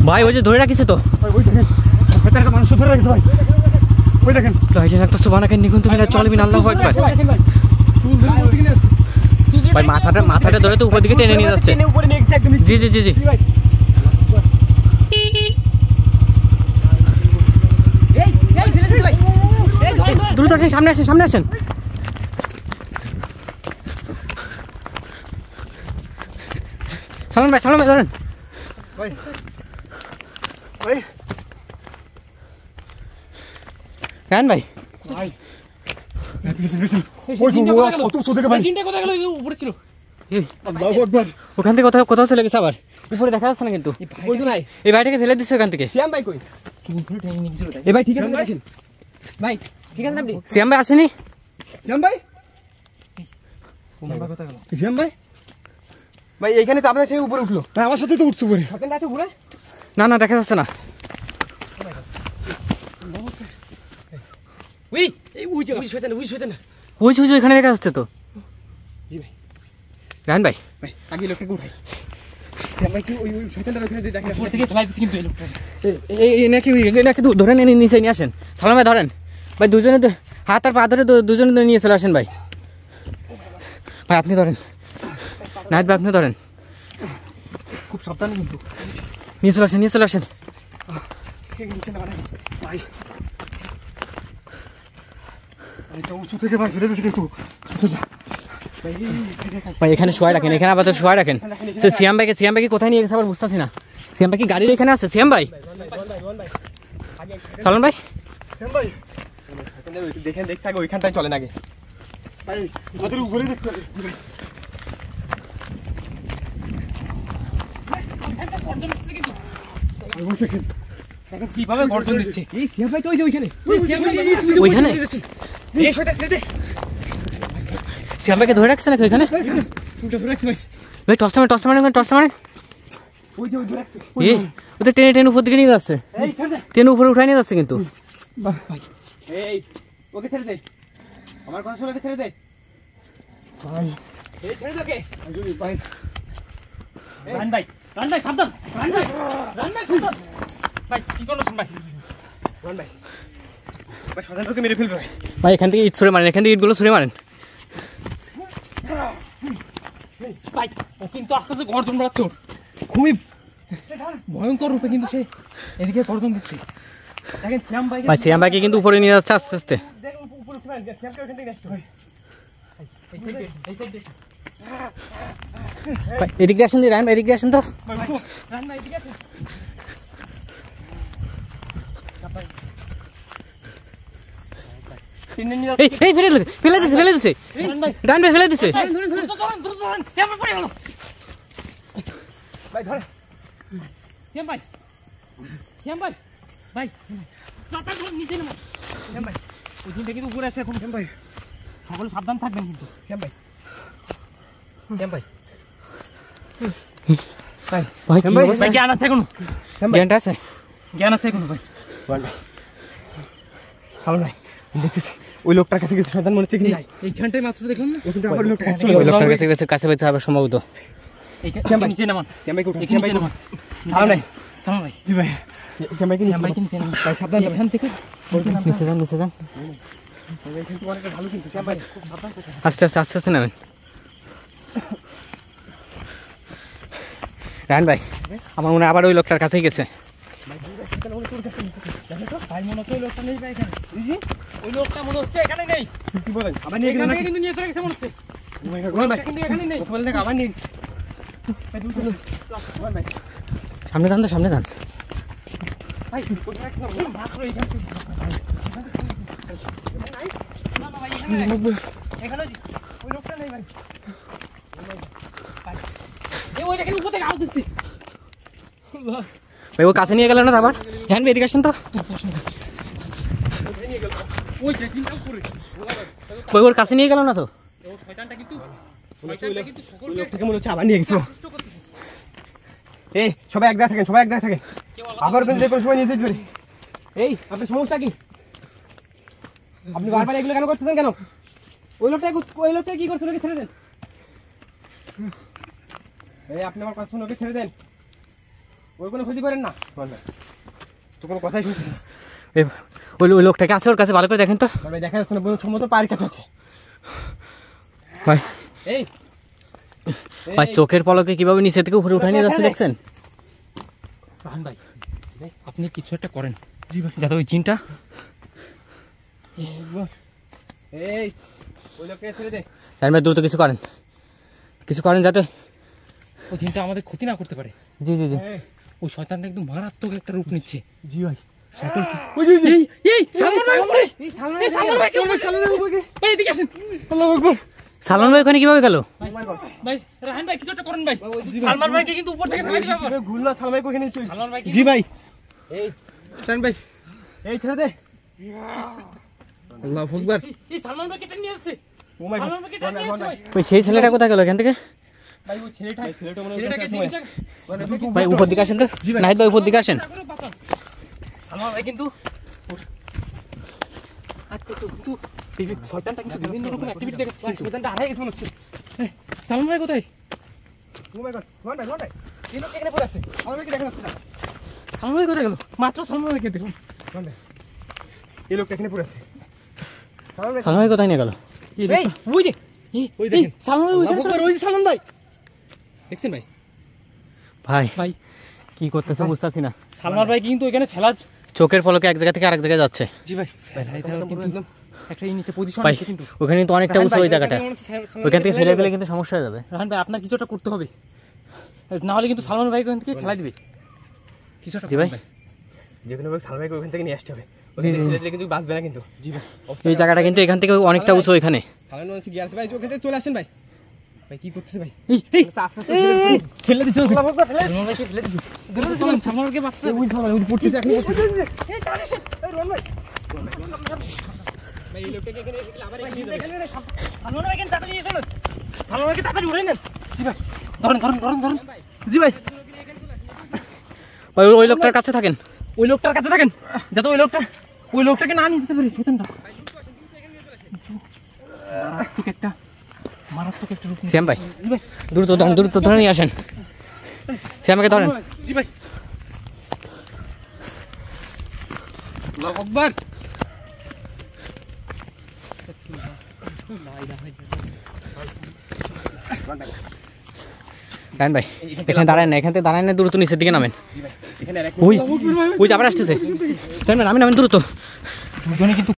ভাই ওই যে ধরে রাখিছে তো ওই দেখেন একটা মানুষ ধরে রাখিছে ভাই ওই দেখেন লাইজেন একটা সুবহানাকে নিকুন তুমি চলবি না আল্লাহু আকবার ভাই মাথাটা ধরে তো উপর দিকে টেনে নিয়ে যাচ্ছে উপরে নিয়ে গেছে একদম জি জি জি জি ভাই এই ফেলে দিছে ভাই এই ধরে দ্রুত আসেন সামনে আসেন সালমান ভাই ধরেন ভাই ভাই রান ভাই ভাই ওই কত সোদে ভাই চিন্তা কথা গেল উপরে ছিল এই আল্লাহু আকবার ওখান থেকে কোথাও চলে গেছে আবার উপরে দেখা যাচ্ছে না কিন্তু ওই তো নাই এই ভাইটাকে ফেলে দিচ্ছে ওখান থেকে শ্যাম ভাই কই উপরে টেনে নিয়ে গেছিল এই ভাই ঠিক আছে দেখেন ভাই ঠিক আছে আপনি শ্যাম ভাই আসেনি শ্যাম ভাই কথা গেল শ্যাম ভাই ভাই এইখানে তো আপনার সেই উপরে উঠলো ভাই আমার সাথে তো উঠছে উপরে হাতের আছে উপরে না দেখা যাচ্ছে না উই এই উই শয়তান ওই এখানে দেখা যাচ্ছে তো জি ভাই রান ভাই ভাই আগে লোকটাকে উঠাই শ্যাম ভাই কি ওই শয়তানটা ওখানে দেখেন উপর থেকে ফেলাই দিছি কিন্তু এই লোকটা এই নাকি ধরে নিচে নিয়ে আসেন সালমান ভাই ধরেন ভাই দুজনে হাত আর পা ধরে দুজনে নিয়ে চলে আসেন ভাই আপনি ধরেন নাহিদ ভাই আপনি ধরেন খুব সাবধানে কিন্তু নিয়ে চলে আসেন ভাই এটা উঁচু থেকে ভাই ফেলে দিছে কিন্তু ভাই এখানে শোয়া রাখেন এখানে আপাতত শোয়া রাখেন সে সিয়াম ভাইকে কোথায় নিয়ে গেছে আবার বুঝতেছি না সিয়াম ভাই কি গাড়ির এখানে আছে সিয়াম ভাই সালমান ভাই শ্যাম ভাই দেখেন দেখছে আগে ওইখানটাই চলেন আগে ভাই আমাদের উপরে দেখতে হবে ভাই ওই দেখেন দেখেন কিভাবে গর্জন দিচ্ছে এই শ্যাম ভাই তো ওই যে ওইখানে ওইখানে এই শয়তান ছেড়ে দে সিয়াম ভাইকে ধরে রাখছে নাকি ওইখানে চুলটা ধরে রাখছি ভাই ভাই টর্চটা মারেন ওই যে ওই ধরে রাখছে এই ওদের টেনে উপর দিকে নিয়ে যাচ্ছে এই ছেড়ে দে টেনে উপরে উঠায় নিয়ে যাচ্ছে কিন্তু এই ওকে ছেড়ে দে আমার কথা শুনে ওকে ছেড়ে দে ভাই এই ছেড়ে দে ওকে ভাই রান ভাই সাবধান রান ভাই সাবধান ভাই কি করলো ভাই রান ভাই ভাই সাধারণকে মেরে ফেলবে ভাই ভাই এখান থেকে ইটগুলো ছুঁড়ে মারেন ভাই ও কিন্তু আস্তে আস্তে গর্জন বাড়াচ্ছে ওর খুবই ভয়ঙ্কর রূপে কিন্তু সে এদিকে গর্জন দিচ্ছে দেখেন সিয়াম ভাইকে কিন্তু উপরে নিয়ে যাচ্ছে আস্তে আস্তে উপরে উঠে না শ্যামকে ওখান থেকে আসছে ভাই এই সাইড ভাই এদিক দিয়ে আসেন রান ভাই এদিক দিয়ে আসেন তো রান ভাই এদিকে আছে এই ফেলে দিছে রান ভাই ফেলে দিছে ধরুন শ্যাম ভাই পড়ে গেল ভাই ধরে শ্যাম ভাই চাটা ধরে নিচে নামো শ্যাম ভাই ওইখান থেকে উপরে আছে এখন শ্যাম ভাই সকলে সাবধান থাকবেন কিন্তু শ্যাম ভাই ভাই জ্ঞান আছে এখনো জ্ঞানটা আছে জ্ঞান আছে এখনো ভাই ভালো নাই দেখতেছি ওই লোকটার কাছে গেছে শয়তান মনে হচ্ছে কি এইখানটাই মাত্র দেখলাম না কিন্তু আবার লোকটা কাছে ওই লোকটার কাছে পেতে হবে সম্ভবত এইখানে নিচে নামান শ্যাম ভাই কোথায় এখানে নিচে নামান ভালো নাই সালাম ভাই জি ভাই শ্যাম ভাই কি শ্যাম ভাই নিচে নামান ভাই সাবধান এখান থেকে নিচে যান এখান থেকে অনেকটা ভালো কিন্তু শ্যাম ভাই খুব সাবধান আস্তে নামেন রান ভাই আমার মনে হয় আবার ওই লোকটার কাছেই গেছে ভাই মনে হচ্ছে ওই লোকটা নেই ভাই এখানে ওই লোকটা মনে হচ্ছে এখানে নেই কি বলেন আবার নিয়ে গেলেন কিন্তু নিয়ে চলে গেছে মনে হচ্ছে ভাই কিন্তু এখানে নেই বলেন না আবার নিয়ে ভাই সামনে যান ভাই মাত্র এইখান থেকে না ভাই এখানে ওই লোকটা নেই ভাই এই ওই দেখেন উপর থেকে আওয়াজ দিচ্ছে ভাই ও কাছে নিয়ে গেল না আবার হ্যান্ড এদিকে আসেন তো ওই ট্রেকিংটা উপরে ওই ওর কাছে নিয়ে গেল না তো শয়তানটা কিন্তু সকলকে লোক থেকে মনে হচ্ছে আবার নিয়ে গেছিল এই সবাই এক জায়গায় থাকেন আবার কিন্তু যে কোনো সময় নিয়ে যেতে পারে এই আপনার সমস্যা কি আপনি বারবার এগুলো কেন করতেছেন কেন ওই লোকটা কি করছে ওকে ছেড়ে দেন এই আপনি আমার কথা শুনে ওকে ছেড়ে দেন ওর কোনো ক্ষতি করেন না তো কোনো কথাই শুনছি না। ওই লোকটাকে আছে ওর কাছে ভালো করে দেখেন তো ভাই দেখা যাচ্ছে না, সম্ভবত পায়ের কাছে আছে। ভাই এই ভাই চোখের পলকে কিভাবে নিচে থেকে উপরে উঠাই নিয়ে যাচ্ছে দেখছেন? রাহান ভাই আপনি কিছু একটা করেন যাতে ওই জিনটা এই ওই লোককে ছেড়ে দে। ভাই দ্রুত কিছু করেন যাতে ওই জিনটা আমাদের ক্ষতি না করতে পারে। জি জি জি ওই শয়তানটা একদম মারাত্মক একটা রূপ নিচ্ছে। জি ভাই সকলকে ওই যে এই সালমান ভাই এই সালমান এই সালমান ভাই কেমন সালমান ভাই ভাই এদিকে আসেন। আল্লাহু আকবার। সালমান ভাই ওখানে কিভাবে গেল? ভাই রাহান ভাই কিছু একটা করেন ভাই। সালমান ভাইকে কিন্তু উপর থেকে ফেলে দিবে আবার। ভুল না, সালমান ভাই ওখানে চল। সালমান ভাই জি ভাই এই সালমান ভাই এই ছেড়ে দে। আল্লাহু আকবার। এই সালমান ভাইকে টেনে নিয়ে আসছে। ও মাই গড। সালমান ভাইকে টেনে নিয়ে আসছে ভাই। ওই সেই ছেলেটা কোথায় গেল এখান থেকে? ভাই ওই ছেলেটা মনে ছেলেটাকে হচ্ছে জিনটা ভাই উপর দিকে আসেন তো, নাহিদ ভাই উপর দিকে আসেন। সালমান ভাই কিন্তু আজকে কিন্তু এই শয়তানটা কিন্তু বিভিন্ন রকম অ্যাক্টিভিটি দেখাচ্ছে। শয়তানটা হারিয়ে গেছে মনে হচ্ছে। সালমান ভাই কোথায়? ও মাই গড রন ভাই এই লোক এখানে পড়ে আছে, সালমান ভাইকে দেখা যাচ্ছে না। সালমান ভাই কোথায় গেল? মাত্র সালমান ভাইকে দেখুন। রন ভাই এই লোকটা এখানে পড়ে আছে। সালমান ভাই সালমান ভাই কোথায় নিয়ে গেল? এই ওই যে ওই দেখেন সালমান ভাই ওইখানে চলে ওই যে সালমান ভাই দেখছেন ভাই? ভাই ভাই কি করতেছে বুঝতেছি না। সালমান ভাই কিন্তু ওইখানে ফেলা। চোখের পলকে এক জায়গা থেকে আরেক জায়গায় যাচ্ছে। জি ভাই একদম একটা এই নিচে পজিশন ভাই আছে কিন্তু। ওখানে কিন্তু অনেকটা উঁচু ওই জায়গাটা, ওইখান থেকে ফেলে দিলে কিন্তু সমস্যা হয়ে যাবে। রাহান ভাই আপনার কিছু একটা করতে হবে, না হলে কিন্তু সালমান ভাইকে ওখান থেকে ফেলা দিবে। কিছু একটা জি ভাই। করুন ভাই। যে কোনো ভাবে সালমান ভাইকে ওখান থেকে নিয়ে আসতে হবে। ওখানে ফেলে দিলে কিন্তু বাঁচবে না কিন্তু। জি ভাই এই জায়গাটা কিন্তু এখান থেকে অনেকটা উঁচু ওইখানে। সালমান ভাই গিয়ে আছে ভাই, ওখান থেকে চলে আসেন ভাই। ভাই কি করতেছে ভাই? এই আস্তে আস্তে ফেলে দিছে ওকে। আল্লাহু আকবার, ফেলে সালমান ভাইকে ফেলে দিছে। চলুন সালমান ভাইকে বাঁচতে হবে। ওই সালমান ওই পড়তেছে এখন পড়তেছে। এই দাঁড়ান এসে। এই রন ভাই ভাই এই লোকটাকে এখানে এসে আবার এগিয়ে যাবে। সালমান ভাইকে তাড়াতাড়ি নিয়ে চলুন। সালমান ভাইকে তাড়াতাড়ি উড়াই নেন। জি ভাই ধরেন। জি ভাই ভাই ওই লোকটার কাছে থাকেন। ওই লোকটার কাছে থাকেন যাতে ওই লোকটাকে না নিয়ে যেতে পারি। শয়তানটা মারাত্মক একটা রূপ নিচ্ছে। শ্যাম ভাই জি ভাই দ্রুত ধরে নিয়ে আসেন। শ্যামকে ধরেন। জি ভাই আল্লাহু আকবার। রায়ন ভাই এখানে দাঁড়ান না, এখান থেকে দাঁড়ান না, দ্রুত নিচের দিকে নামেন। জি ভাই এখানে আরেক ওই ওই যে আবার আসতেছে। রায়ন ভাই নামেন দ্রুত। দুজনে কিন্তু